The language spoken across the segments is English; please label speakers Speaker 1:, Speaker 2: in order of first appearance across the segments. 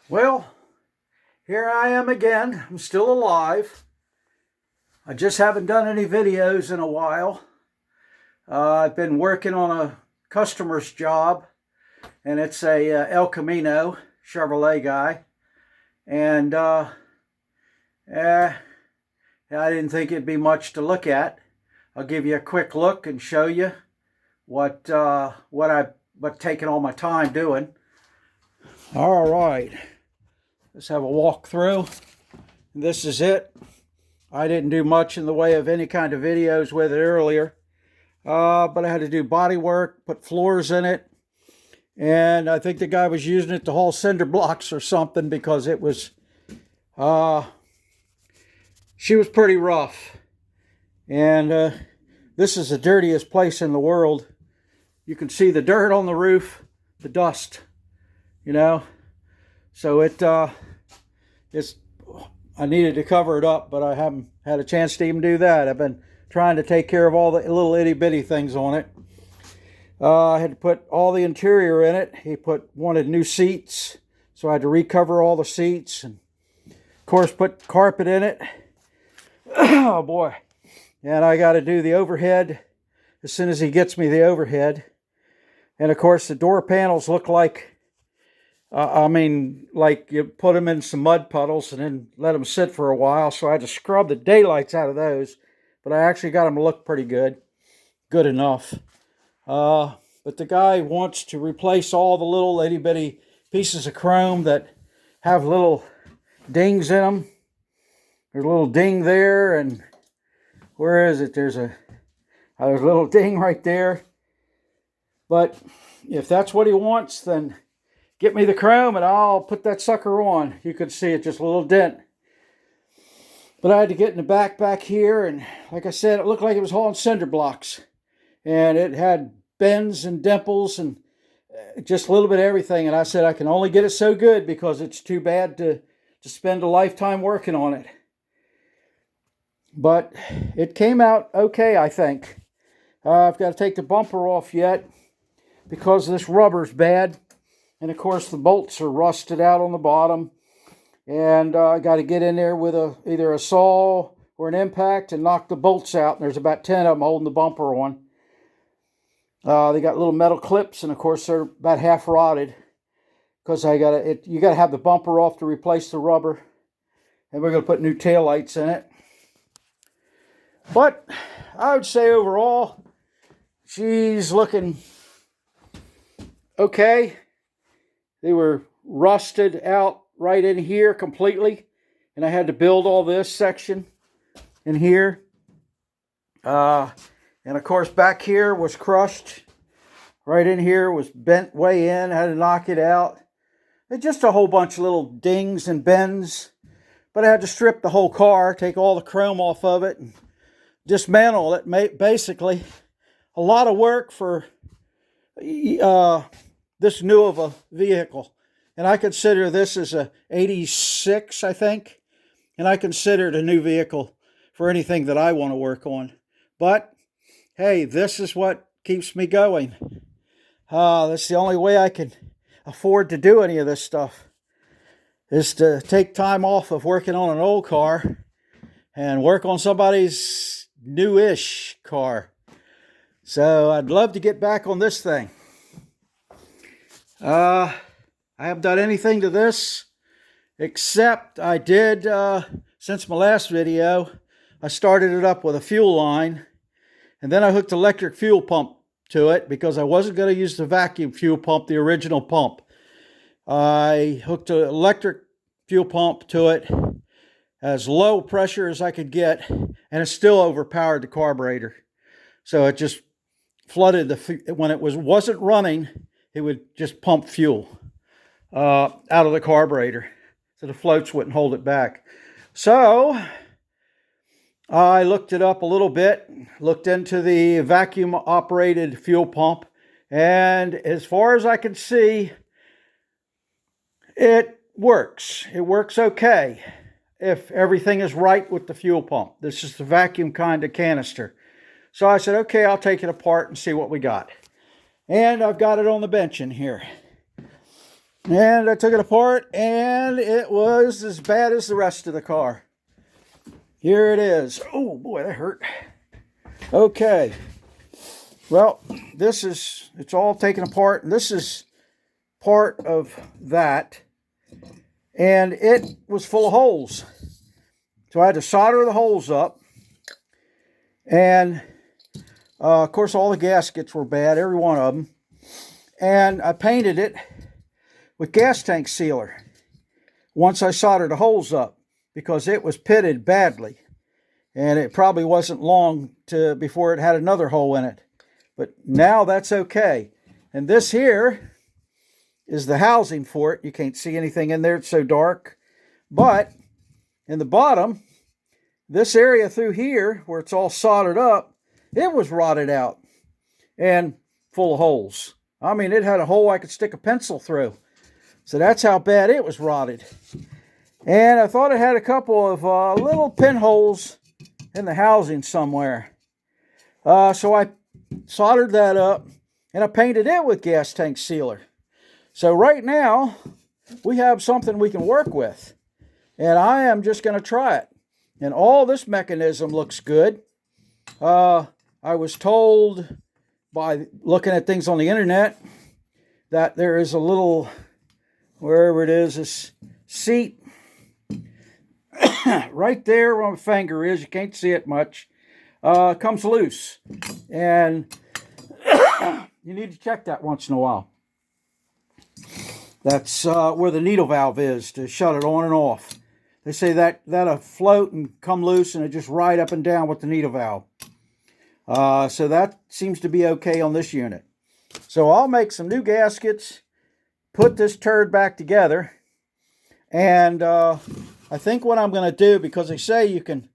Speaker 1: Well, here I am again. I'm still alive. I just haven't done any videos in a while. I've been working on a customer's job, and it's a El Camino Chevrolet guy. And I didn't think it'd be much to look at. I'll give you a quick look and show you what I've taken all my time doing. All right. Let's have a walk through. This is it. I didn't do much in the way of any kind of videos with it earlier, but I had to do body work, put floors in it, and I think the guy was using it to haul cinder blocks or something because it was, she was pretty rough. And this is the dirtiest place in the world. You can see the dirt on the roof, the dust, you know. So I needed to cover it up, but I haven't had a chance to even do that. I've been trying to take care of all the little itty bitty things on it. I had to put all the interior in it. He wanted new seats, so I had to recover all the seats, and of course put carpet in it. Oh boy. And I got to do the overhead as soon as he gets me the overhead. And of course the door panels look like, like you put them in some mud puddles and then let them sit for a while. So I had to scrub the daylights out of those. But I actually got them to look pretty good. Good enough. But the guy wants to replace all the little itty bitty pieces of chrome that have little dings in them. There's a little ding there, and where is it? There's a little ding right there. But if that's what he wants, then get me the chrome and I'll put that sucker on. You could see it, just a little dent. But I had to get in the back here, and like I said, it looked like it was hauling cinder blocks. And it had bends and dimples and just a little bit of everything. And I said I can only get it so good because it's too bad to spend a lifetime working on it. But it came out okay, I think. I've got to take the bumper off yet because this rubber's bad. And of course the bolts are rusted out on the bottom. And I got to get in there with either a saw or an impact and knock the bolts out. And there's about 10 of them holding the bumper on. They got little metal clips, and of course they're about half rotted because you got to have the bumper off to replace the rubber. And we're going to put new taillights in it. But I would say overall, she's looking okay. They were rusted out right in here completely. And I had to build all this section in here. And of course back here was crushed. Right in here was bent way in. I had to knock it out. It's just a whole bunch of little dings and bends. But I had to strip the whole car, take all the chrome off of it, and dismantle it. Basically, a lot of work for this new of a vehicle. And I consider this as a 86, I think. And I consider it a new vehicle for anything that I want to work on. But, hey, this is what keeps me going. That's the only way I can afford to do any of this stuff, is to take time off of working on an old car and work on somebody's newish car. So I'd love to get back on this thing. I haven't done anything to this except I did, since my last video, I started it up with a fuel line, and then I hooked electric fuel pump to it because I wasn't going to use the vacuum fuel pump, the original pump. I hooked an electric fuel pump to it as low pressure as I could get, and it still overpowered the carburetor. So it just flooded when it wasn't running, it would just pump fuel out of the carburetor, so the floats wouldn't hold it back. So I looked it up a little bit, looked into the vacuum operated fuel pump, and as far as I can see, it works. It works okay if everything is right with the fuel pump. This is the vacuum kind of canister. So I said, okay, I'll take it apart and see what we got. And I've got it on the bench in here. And I took it apart, and it was as bad as the rest of the car. Here it is. Oh boy, that hurt. Okay. Well, it's all taken apart, and this is part of that. And it was full of holes. So I had to solder the holes up. And, of course, all the gaskets were bad, every one of them. And I painted it with gas tank sealer once I soldered the holes up, because it was pitted badly. And it probably wasn't long before it had another hole in it. But now that's okay. And this here is the housing for it. You can't see anything in there, it's so dark. But in the bottom, this area through here, where it's all soldered up, it was rotted out and full of holes. I mean, it had a hole I could stick a pencil through. So that's how bad it was rotted. And I thought it had a couple of little pinholes in the housing somewhere. So I soldered that up, and I painted it with gas tank sealer. So right now, we have something we can work with. And I am just going to try it. And all this mechanism looks good. I was told by looking at things on the internet that there is a little, wherever it is, this seat right there where my finger is. You can't see it much. Comes loose. And you need to check that once in a while. That's where the needle valve is to shut it on and off. They say that'll float and come loose, and it just ride up and down with the needle valve. So that seems to be okay on this unit. So I'll make some new gaskets, put this turd back together, and I think what I'm going to do, because they say you can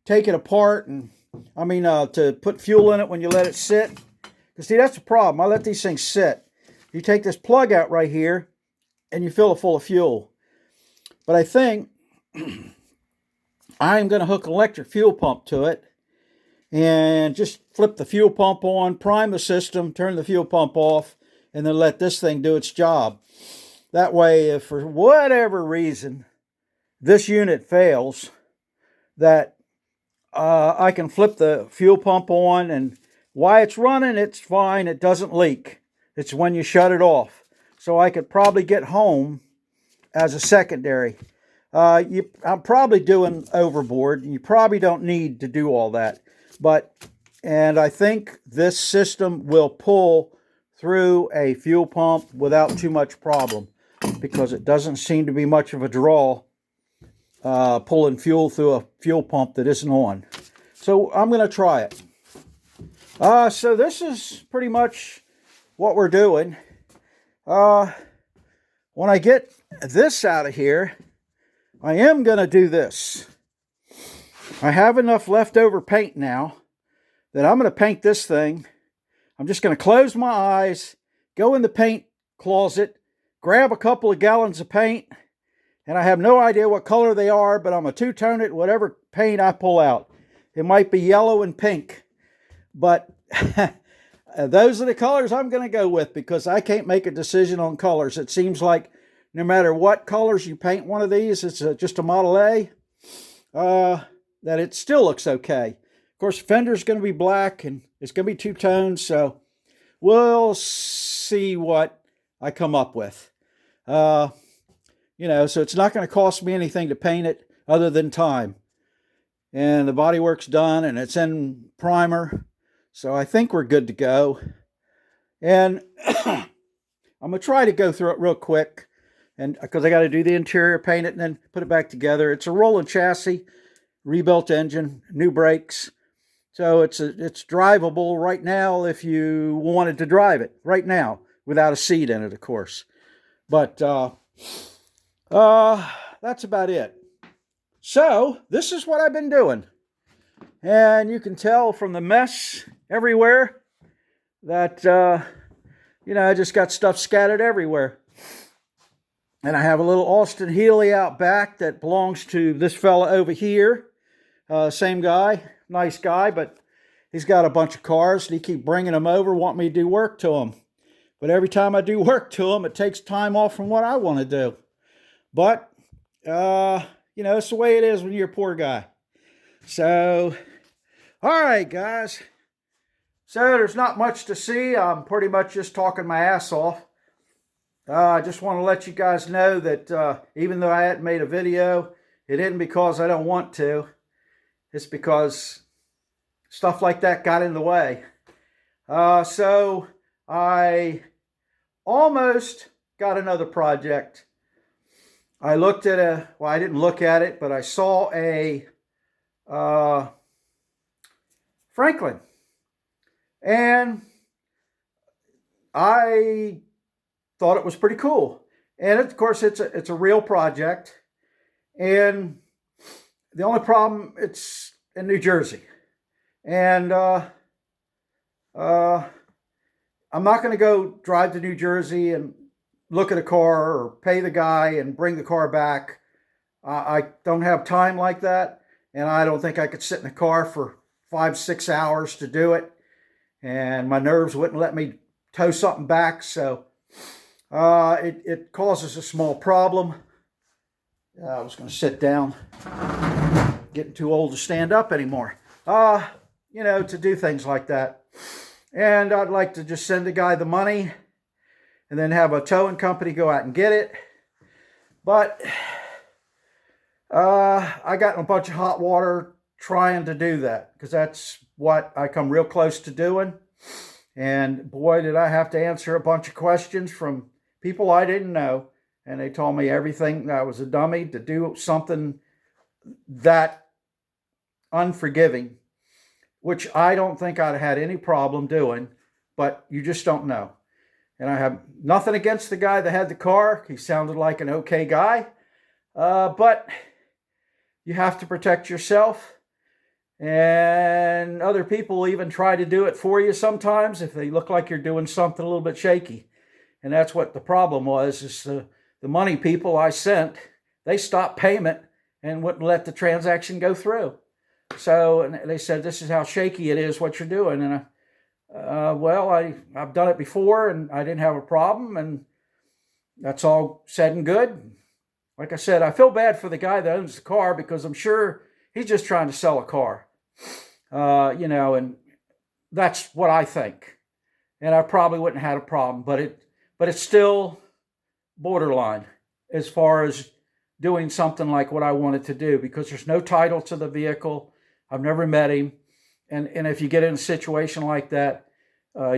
Speaker 1: take it apart and, to put fuel in it when you let it sit. Because see, that's the problem. I let these things sit. You take this plug out right here, and you fill it full of fuel. But I think I'm going to hook an electric fuel pump to it and just flip the fuel pump on, prime the system, turn the fuel pump off, and then let this thing do its job. That way, if for whatever reason this unit fails, that I can flip the fuel pump on, and while it's running, it's fine. It doesn't leak. It's when you shut it off. So I could probably get home as a secondary. I'm probably doing overboard. You probably don't need to do all that. And I think this system will pull through a fuel pump without too much problem, because it doesn't seem to be much of a draw pulling fuel through a fuel pump that isn't on. So I'm going to try it. So this is pretty much what we're doing. When I get this out of here, I am going to do this. I have enough leftover paint now that I'm going to paint this thing. I'm just going to close my eyes, go in the paint closet, grab a couple of gallons of paint, and I have no idea what color they are, but I'm going to two-tone it whatever paint I pull out. It might be yellow and pink, but those are the colors I'm going to go with, because I can't make a decision on colors. It seems like no matter what colors you paint one of these, it's just a Model A, that it still looks okay. Of course, the fender's going to be black, and it's going to be two-toned, so we'll see what I come up with. So it's not going to cost me anything to paint it other than time. And the bodywork's done, and it's in primer, so I think we're good to go. And I'm going to try to go through it real quick, and because I got to do the interior, paint it, and then put it back together. It's a rolling chassis, rebuilt engine, new brakes. So it's drivable right now if you wanted to drive it right now, without a seat in it, of course. But that's about it. So this is what I've been doing. And you can tell from the mess everywhere that, I just got stuff scattered everywhere. And I have a little Austin Healey out back that belongs to this fella over here. Same guy, nice guy, but he's got a bunch of cars, and he keeps bringing them over, wanting me to do work to them. But every time I do work to them, it takes time off from what I want to do. But, it's the way it is when you're a poor guy. So, all right, guys. So there's not much to see. I'm pretty much just talking my ass off. I just want to let you guys know that even though I hadn't made a video, it isn't because I don't want to. It's because stuff like that got in the way. So I almost got another project. I looked at I didn't look at it, but I saw a Franklin. And I thought it was pretty cool. And of course, it's a real project. And the only problem, it's in New Jersey. And I'm not going to go drive to New Jersey and look at a car or pay the guy and bring the car back. I don't have time like that. And I don't think I could sit in a car for 5-6 hours to do it. And my nerves wouldn't let me tow something back. So it causes a small problem. I was going to sit down. Getting too old to stand up anymore. To do things like that. And I'd like to just send the guy the money and then have a towing company go out and get it. But I got in a bunch of hot water trying to do that because that's what I come real close to doing. And boy, did I have to answer a bunch of questions from people I didn't know. And they told me everything, that I was a dummy to do something that unforgiving, which I don't think I'd have had any problem doing, but you just don't know. And I have nothing against the guy that had the car. He sounded like an okay guy. But you have to protect yourself. And other people even try to do it for you sometimes if they look like you're doing something a little bit shaky. And that's what the problem was, is the money people I sent, they stopped payment and wouldn't let the transaction go through. So and they said, this is how shaky it is, what you're doing. And I've done it before and I didn't have a problem. And that's all said and good. Like I said, I feel bad for the guy that owns the car because I'm sure he's just trying to sell a car. And that's what I think. And I probably wouldn't have had a problem, but it's still borderline as far as doing something like what I wanted to do, because there's no title to the vehicle. I've never met him. And if you get in a situation like that,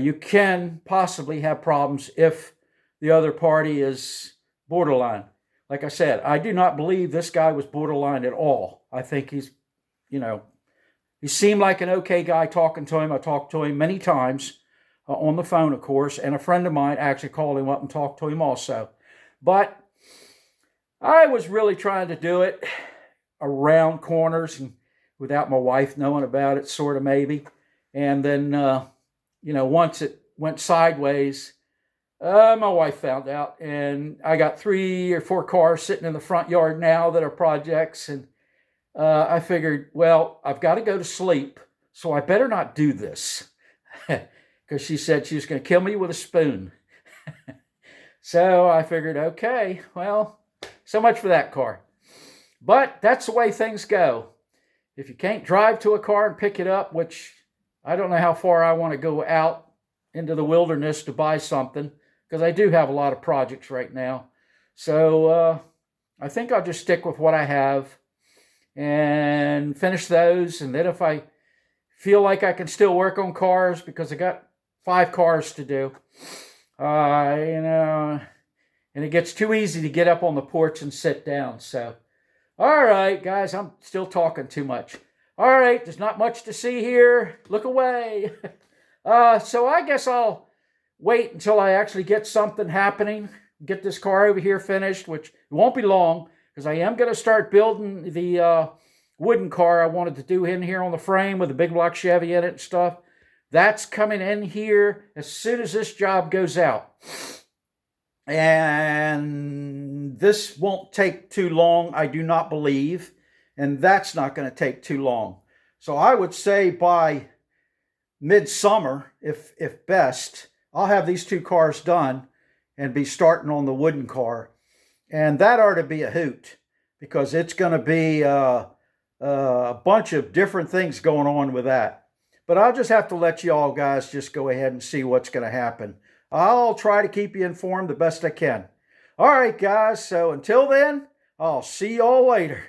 Speaker 1: you can possibly have problems if the other party is borderline. Like I said, I do not believe this guy was borderline at all. I think he seemed like an okay guy talking to him. I talked to him many times on the phone, of course, and a friend of mine actually called him up and talked to him also. But I was really trying to do it around corners and without my wife knowing about it, sort of maybe. And then, once it went sideways, my wife found out, and I got 3 or 4 cars sitting in the front yard now that are projects. And I figured, well, I've got to go to sleep, so I better not do this. Because she said she was going to kill me with a spoon. So I figured, okay, well, so much for that car. But that's the way things go. If you can't drive to a car and pick it up, which I don't know how far I want to go out into the wilderness to buy something, because I do have a lot of projects right now. So I think I'll just stick with what I have and finish those. And then if I feel like I can still work on cars, because I got 5 cars to do, and it gets too easy to get up on the porch and sit down. So, all right, guys, I'm still talking too much. All right, there's not much to see here. Look away. So I guess I'll wait until I actually get something happening, get this car over here finished, which won't be long, because I am going to start building the wooden car I wanted to do in here on the frame with a big block Chevy in it and stuff. That's coming in here as soon as this job goes out. And this won't take too long, I do not believe. And that's not going to take too long. So I would say by midsummer, if best, I'll have these two cars done and be starting on the wooden car. And that ought to be a hoot because it's going to be a bunch of different things going on with that. But I'll just have to let you all guys just go ahead and see what's going to happen. I'll try to keep you informed the best I can. All right, guys. So until then, I'll see y'all later.